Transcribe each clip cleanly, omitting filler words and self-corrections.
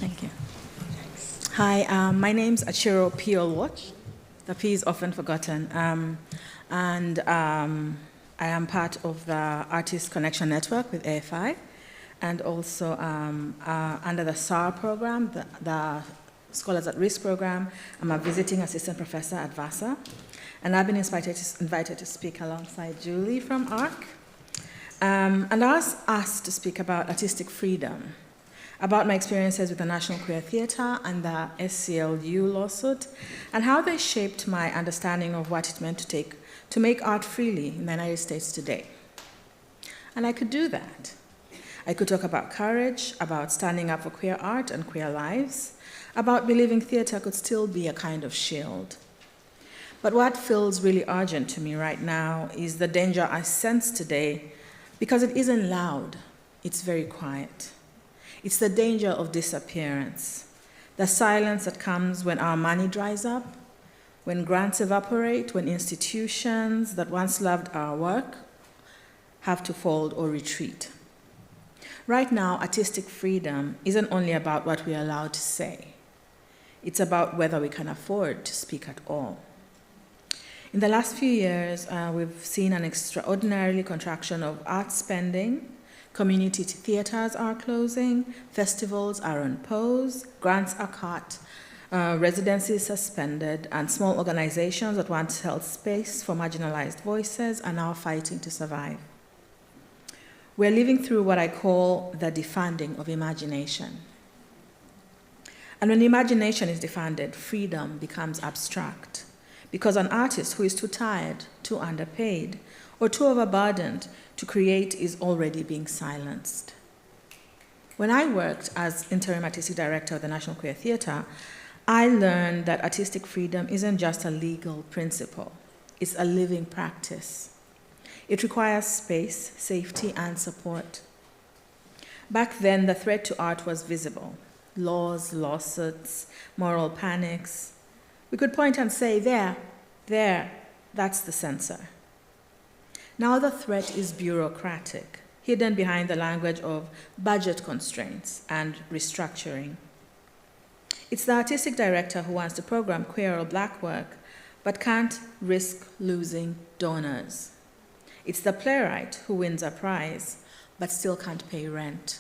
Thank you. Hi, my name's Achiro P.O. Watch. The P is often forgotten. I am part of the Artist Connection Network with AFI, and also under the SAR program, the Scholars at Risk program. I'm a visiting assistant professor at VASA, and I've been invited to speak alongside Julie from ARC. And I was asked to speak about artistic freedom, about my experiences with the National Queer Theatre and the SCLU lawsuit, and how they shaped my understanding of what it meant to make art freely in the United States today. And I could do that. I could talk about courage, about standing up for queer art and queer lives, about believing theatre could still be a kind of shield. But what feels really urgent to me right now is the danger I sense today, because it isn't loud, it's very quiet. It's the danger of disappearance, the silence that comes when our money dries up, when grants evaporate, when institutions that once loved our work have to fold or retreat. Right now, artistic freedom isn't only about what we're allowed to say. It's about whether we can afford to speak at all. In the last few years, we've seen an extraordinary contraction of art spending. Community theaters are closing, festivals are on pause, grants are cut, residencies suspended, and small organizations that once held space for marginalized voices are now fighting to survive. We're living through what I call the defunding of imagination. And when imagination is defunded, freedom becomes abstract, because an artist who is too tired, too underpaid, or too overburdened to create is already being silenced. When I worked as interim artistic director of the National Queer Theatre, I learned that artistic freedom isn't just a legal principle, it's a living practice. It requires space, safety, and support. Back then, the threat to art was visible. Laws, lawsuits, moral panics. We could point and say, there, that's the censor. Now the threat is bureaucratic, hidden behind the language of budget constraints and restructuring. It's the artistic director who wants to program queer or Black work, but can't risk losing donors. It's the playwright who wins a prize, but still can't pay rent.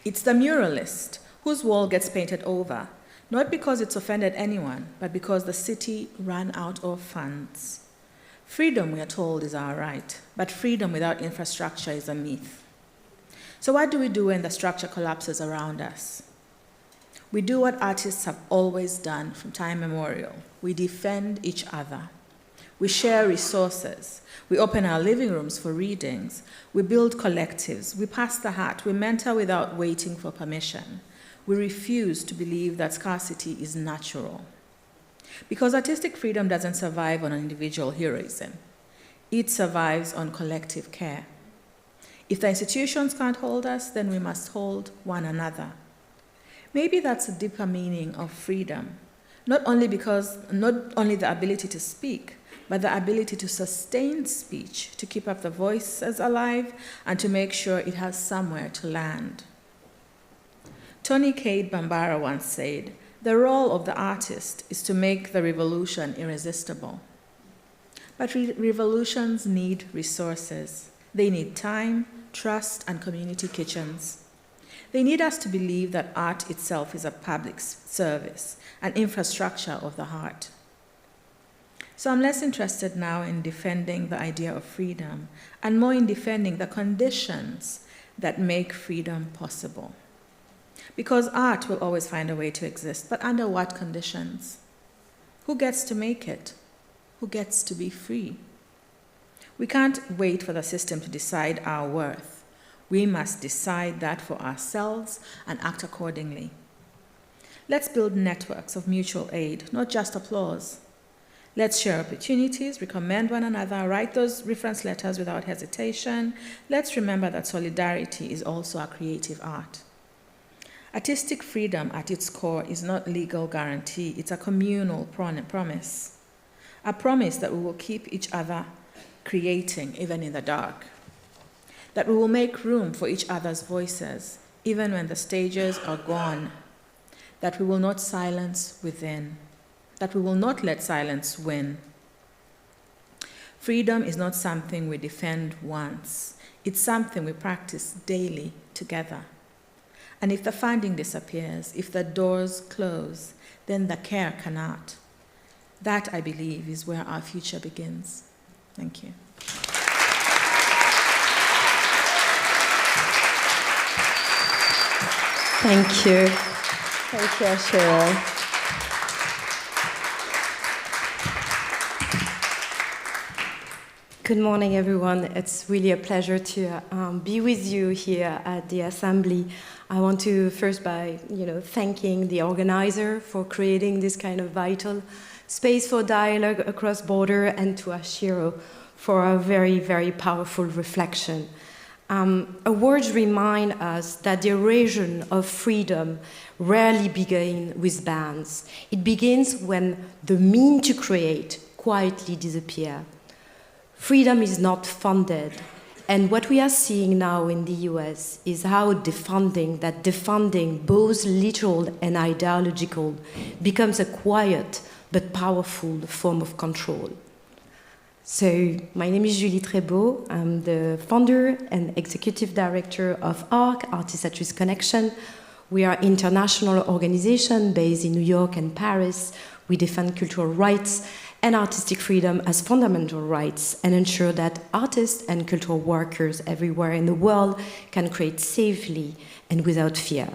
It's the muralist whose wall gets painted over, not because it's offended anyone, but because the city ran out of funds. Freedom, we are told, is our right, but freedom without infrastructure is a myth. So what do we do when the structure collapses around us? We do what artists have always done from time immemorial. We defend each other. We share resources. We open our living rooms for readings. We build collectives. We pass the hat. We mentor without waiting for permission. We refuse to believe that scarcity is natural. Because artistic freedom doesn't survive on individual heroism. It survives on collective care. If the institutions can't hold us, then we must hold one another. Maybe that's a deeper meaning of freedom, not only the ability to speak, but the ability to sustain speech, to keep up the voices alive, and to make sure it has somewhere to land. Tony Cade Bambara once said, "The role of the artist is to make the revolution irresistible." But revolutions need resources. They need time, trust, and community kitchens. They need us to believe that art itself is a public service, an infrastructure of the heart. So I'm less interested now in defending the idea of freedom and more in defending the conditions that make freedom possible. Because art will always find a way to exist, but under what conditions? Who gets to make it? Who gets to be free? We can't wait for the system to decide our worth. We must decide that for ourselves and act accordingly. Let's build networks of mutual aid, not just applause. Let's share opportunities, recommend one another, write those reference letters without hesitation. Let's remember that solidarity is also a creative art. Artistic freedom at its core is not legal guarantee, it's a communal promise. A promise that we will keep each other creating, even in the dark. That we will make room for each other's voices, even when the stages are gone, that we will not silence within, that we will not let silence win. Freedom is not something we defend once. It's something we practice daily together. And if the funding disappears, if the doors close, then the care cannot. That, I believe, is where our future begins. Thank you. Thank you. Thank you, Cheryl. Good morning, everyone. It's really a pleasure to be with you here at the Assembly. I want to first by thanking the organizer for creating this kind of vital space for dialogue across border, and to Ashiro for a very, very powerful reflection. Awards remind us that the erosion of freedom rarely begins with bans. It begins when the means to create quietly disappear. Freedom is not funded, and what we are seeing now in the US is how defunding, both literal and ideological, becomes a quiet but powerful form of control. So, my name is Julie Trébault. I'm the founder and executive director of ARC, Artists at Risk Connection. We are an international organization based in New York and Paris. We defend cultural rights and artistic freedom as fundamental rights, and ensure that artists and cultural workers everywhere in the world can create safely and without fear.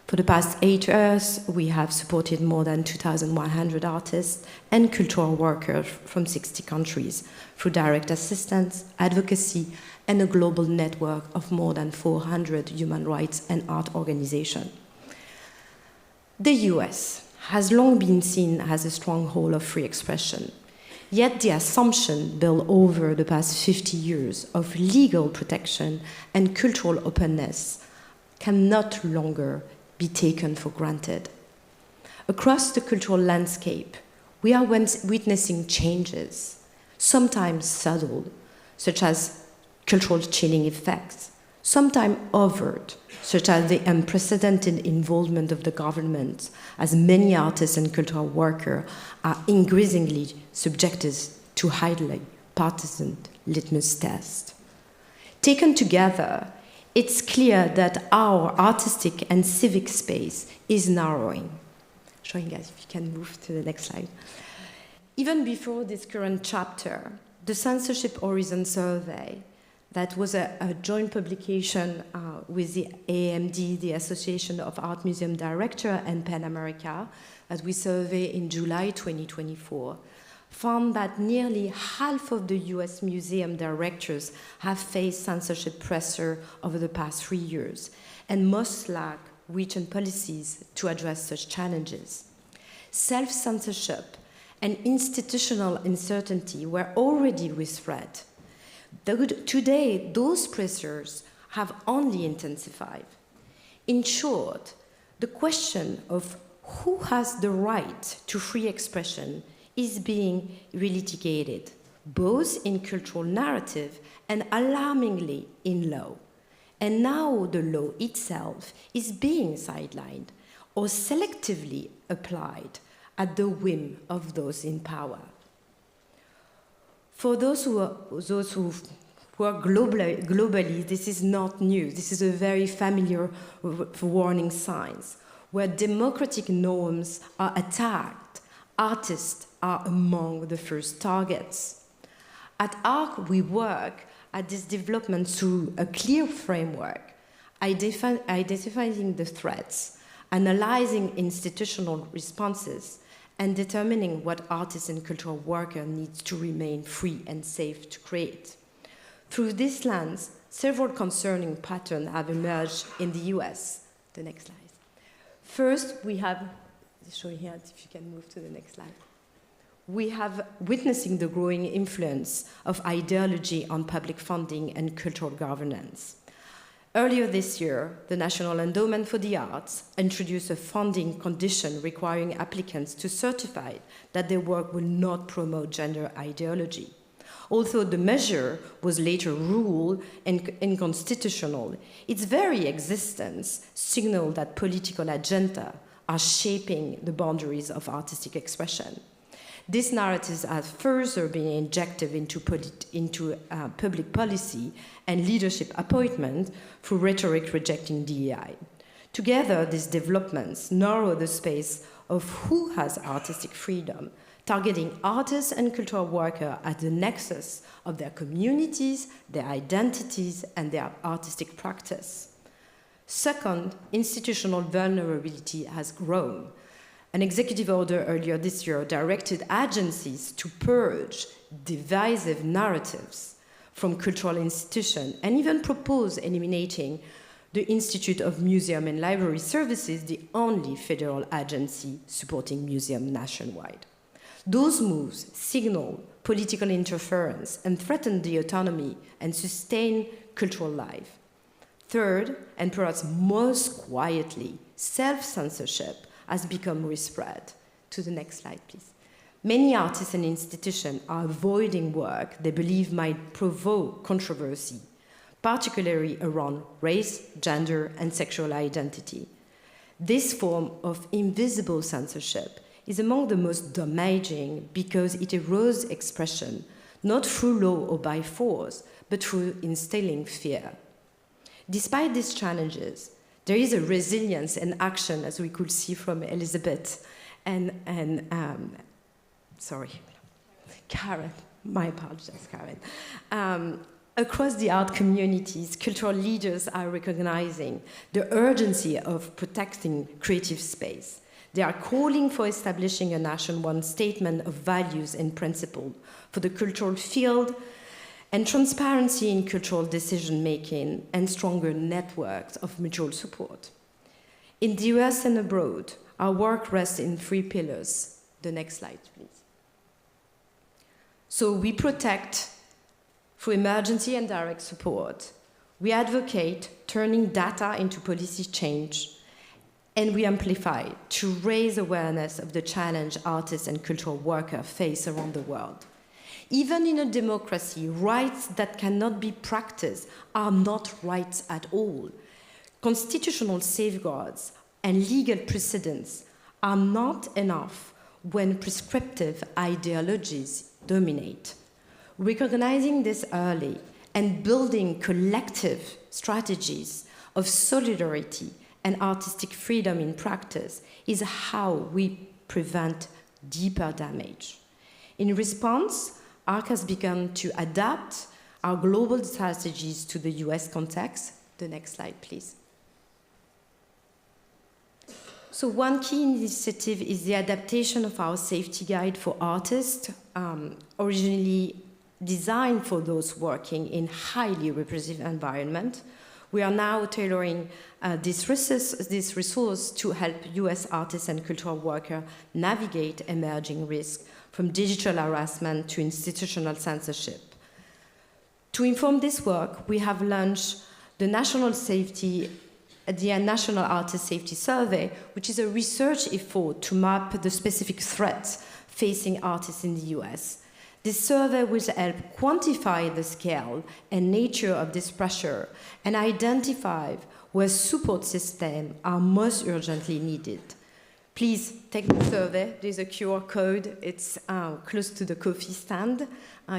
For the past 8 years, we have supported more than 2,100 artists and cultural workers from 60 countries through direct assistance, advocacy, and a global network of more than 400 human rights and art organizations. The US has long been seen as a stronghold of free expression. Yet the assumption built over the past 50 years of legal protection and cultural openness can not longer be taken for granted. Across the cultural landscape, we are witnessing changes, sometimes subtle, such as cultural chilling effects, sometimes overt, such as the unprecedented involvement of the government, as many artists and cultural workers are increasingly subjected to highly partisan litmus tests. Taken together, it's clear that our artistic and civic space is narrowing. Showing guys, if you can move to the next slide. Even before this current chapter, the Censorship Horizon Survey, that was a joint publication with the AMD, the Association of Art Museum Directors, and PEN America, that we surveyed in July 2024, found that nearly half of the US museum directors have faced censorship pressure over the past 3 years, and most lack written policies to address such challenges. Self-censorship and institutional uncertainty were already with threat. Today, those pressures have only intensified. In short, the question of who has the right to free expression is being relitigated, both in cultural narrative and alarmingly in law. And now the law itself is being sidelined or selectively applied at the whim of those in power. For those who are globally, this is not new. This is a very familiar warning signs. Where democratic norms are attacked, artists are among the first targets. At ARC, we work at this development through a clear framework, identifying the threats, analyzing institutional responses, and determining what artists and cultural workers need to remain free and safe to create. Through this lens, several concerning patterns have emerged in the US. The next slide. First, we have, show here if you can move to the next slide. We have witnessing the growing influence of ideology on public funding and cultural governance. Earlier this year, the National Endowment for the Arts introduced a funding condition requiring applicants to certify that their work will not promote gender ideology. Although the measure was later ruled unconstitutional, its very existence signaled that political agenda are shaping the boundaries of artistic expression. These narratives have further been injected into public policy and leadership appointment through rhetoric rejecting DEI. Together, these developments narrow the space of who has artistic freedom, targeting artists and cultural workers at the nexus of their communities, their identities, and their artistic practice. Second, institutional vulnerability has grown. An executive order earlier this year directed agencies to purge divisive narratives from cultural institutions and even proposed eliminating the Institute of Museum and Library Services, the only federal agency supporting museums nationwide. Those moves signal political interference and threaten the autonomy and sustain cultural life. Third, and perhaps most quietly, self-censorship has become widespread. To the next slide, please. Many artists and institutions are avoiding work they believe might provoke controversy, particularly around race, gender, and sexual identity. This form of invisible censorship is among the most damaging because it erodes expression, not through law or by force, but through instilling fear. Despite these challenges, there is a resilience and action, as we could see from Elizabeth and Karen. My apologies, Karen. Across the art communities, cultural leaders are recognizing the urgency of protecting creative space. They are calling for establishing a nationwide statement of values and principles for the cultural field, and transparency in cultural decision-making, and stronger networks of mutual support. In the US and abroad, our work rests in 3 pillars. The next slide, please. So we protect through emergency and direct support. We advocate turning data into policy change, and we amplify to raise awareness of the challenge artists and cultural workers face around the world. Even in a democracy, rights that cannot be practiced are not rights at all. Constitutional safeguards and legal precedents are not enough when prescriptive ideologies dominate. Recognizing this early and building collective strategies of solidarity and artistic freedom in practice is how we prevent deeper damage. In response, ARC has begun to adapt our global strategies to the US context. The next slide, please. So one key initiative is the adaptation of our safety guide for artists, originally designed for those working in highly repressive environment. We are now tailoring this resource to help US artists and cultural workers navigate emerging risks from digital harassment to institutional censorship. To inform this work, we have launched the National Artist Safety Survey, which is a research effort to map the specific threats facing artists in the US. This survey will help quantify the scale and nature of this pressure and identify where support systems are most urgently needed. Please take the survey. There's a QR code. It's close to the coffee stand.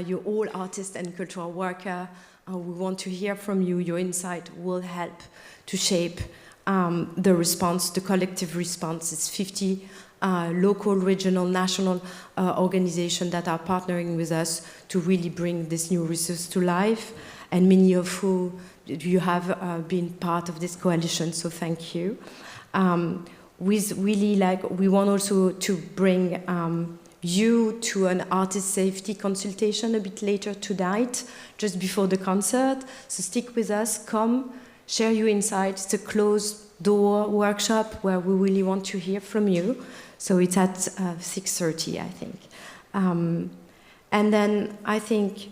You're all artists and cultural workers. We want to hear from you. Your insight will help to shape the response, the collective response. It's 50 local, regional, national organizations that are partnering with us to really bring this new resource to life, and many of who you have been part of this coalition, so thank you. We want also to bring you to an artist safety consultation a bit later tonight, just before the concert, so stick with us, come, share your insights. It's a closed-door workshop where we really want to hear from you. So it's at 6:30, I think. And then I think,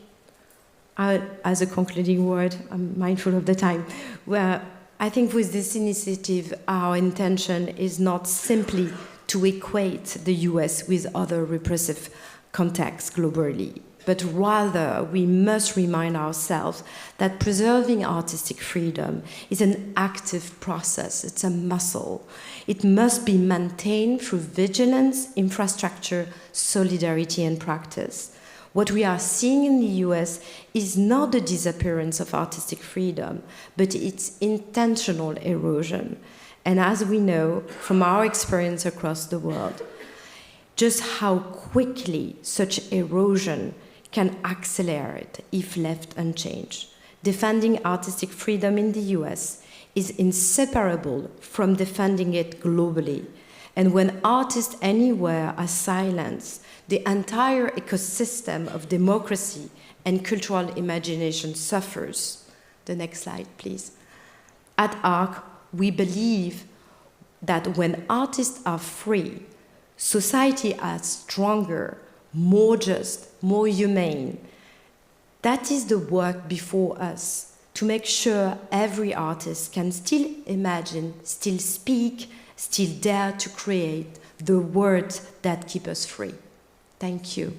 as a concluding word, I'm mindful of the time, where I think with this initiative, our intention is not simply to equate the US with other repressive contexts globally, but rather we must remind ourselves that preserving artistic freedom is an active process, it's a muscle. It must be maintained through vigilance, infrastructure, solidarity, and practice. What we are seeing in the US is not the disappearance of artistic freedom, but its intentional erosion. And as we know from our experience across the world, just how quickly such erosion can accelerate if left unchanged. Defending artistic freedom in the US is inseparable from defending it globally. And when artists anywhere are silenced, the entire ecosystem of democracy and cultural imagination suffers. The next slide, please. At ARC, we believe that when artists are free, society is stronger, more just, more humane. That is the work before us, to make sure every artist can still imagine, still speak, still dare to create the words that keep us free. Thank you.